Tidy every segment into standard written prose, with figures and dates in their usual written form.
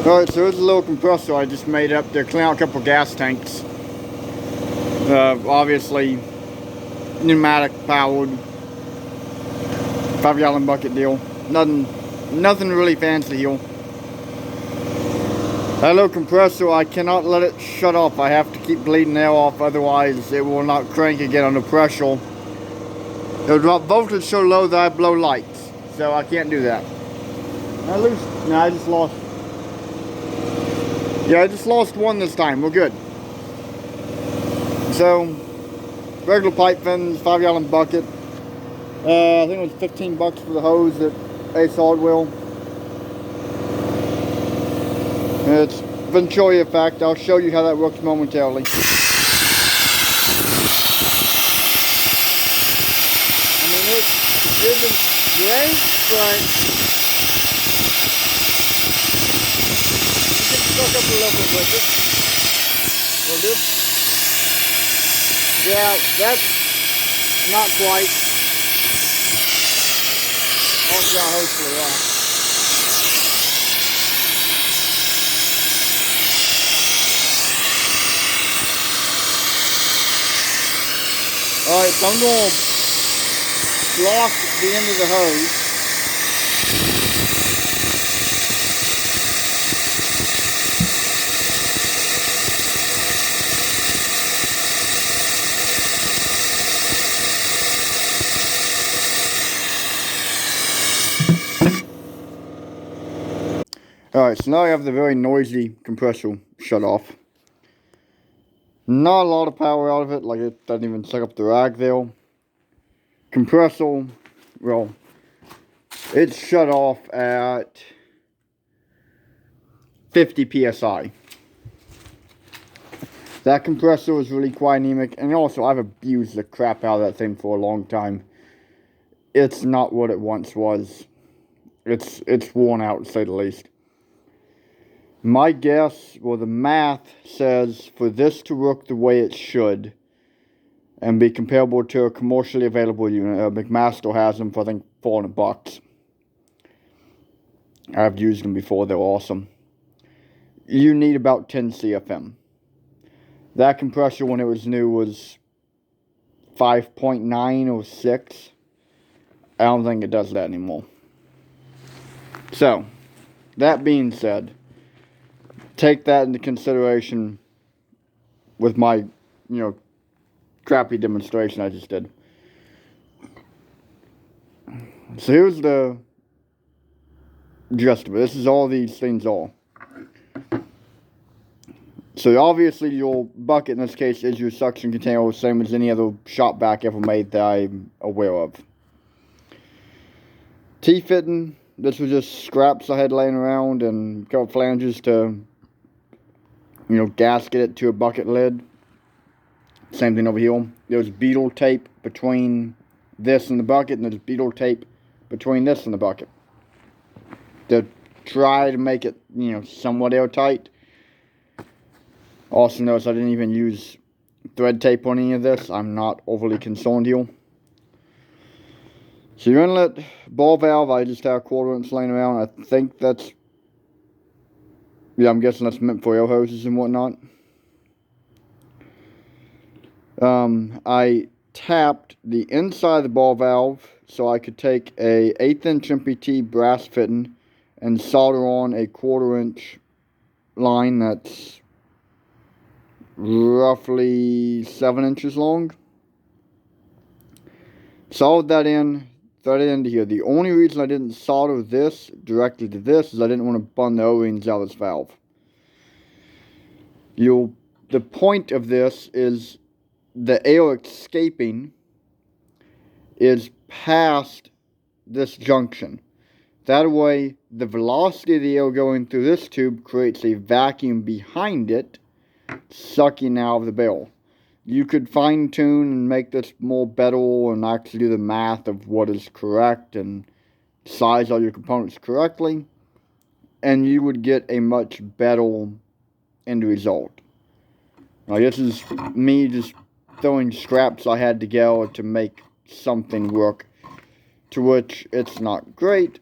Alright, so here's a little compressor I just made up to clean out a couple gas tanks. Obviously, pneumatic powered, 5-gallon bucket deal. Nothing really fancy here. That little compressor, I cannot let it shut off. I have to keep bleeding air off, otherwise it will not crank again under pressure. It'll drop voltage so low that I blow lights. So I can't do that. I just lost. Yeah, I just lost one this time. We're good. So, regular pipe fins, 5-gallon bucket. I think it was $15 for the hose at Ace Hardware. It's Venturi effect. I'll show you how that works momentarily. I mean, it isn't great, but you can suck up a little bit with it. Will do. Yeah, that's not quite. Oh, yeah, hopefully, yeah. Alright, so I'm going to block the end of the hose. Alright, so now I have the very noisy compressor shut off. Not a lot of power out of it, like it doesn't even suck up the rag there. Compressor, well, it's shut off at 50 psi. That compressor is really quite anemic, and also I've abused the crap out of that thing for a long time. It's not what it once was. It's worn out, to say the least. My guess, well, the math says for this to work the way it should and be comparable to a commercially available unit, McMaster has them for, I think, $400. I've used them before, they're awesome. You need about 10 CFM. That compressor, when it was new, was 5.9 or 6. I don't think it does that anymore. So, that being said, take that into consideration with my, crappy demonstration I just did. So here's the gist of it. This is all these things are. So obviously your bucket in this case is your suction container, same as any other shop vac ever made that I'm aware of. T-fitting, this was just scraps I had laying around and a couple flanges to gasket it to a bucket lid. Same thing over here. There's beetle tape between this and the bucket, and there's beetle tape between this and the bucket to try to make it, somewhat airtight. Also notice I didn't even use thread tape on any of this. I'm not overly concerned here. So your inlet ball valve, I just have a 1/4 inch laying around. I think that's, I'm guessing that's meant for air hoses and whatnot. I tapped the inside of the ball valve so I could take a 1/8 inch MPT brass fitting and solder on a 1/4 inch line that's roughly 7 inches long. Soldered that in, threaded it into here. The only reason I didn't solder this directly to this is I didn't want to bung the O-rings out of this valve. The point of this is the air escaping is past this junction. That way, the velocity of the air going through this tube creates a vacuum behind it, sucking out of the barrel. You could fine tune and make this more better and actually do the math of what is correct and size all your components correctly, and you would get a much better end result. Now, this is me just throwing scraps I had together to make something work, to which it's not great,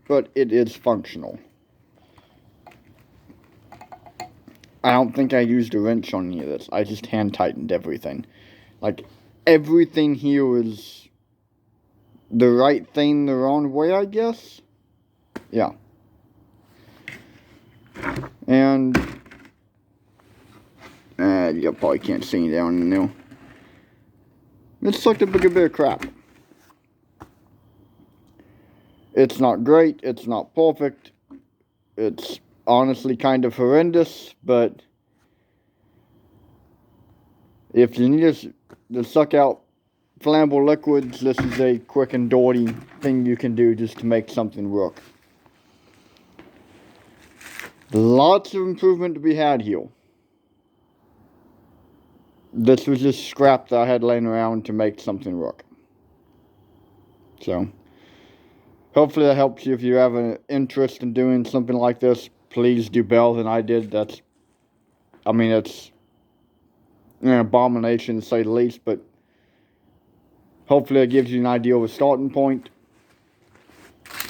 but it is functional. I don't think I used a wrench on any of this. I just hand tightened everything. Like, everything here is the right thing the wrong way, I guess. Yeah. And you probably can't see down there. It's like a bigger bit of crap. It's not great. It's not perfect. It's honestly kind of horrendous, but if you need to suck out flammable liquids, this is a quick and dirty thing you can do just to make something work. Lots of improvement to be had here. This was just scrap that I had laying around to make something work. So, hopefully that helps you. If you have an interest in doing something like this, please do better than I did. It's an abomination to say the least, but hopefully it gives you an idea of a starting point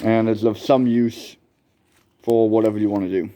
and is of some use for whatever you want to do.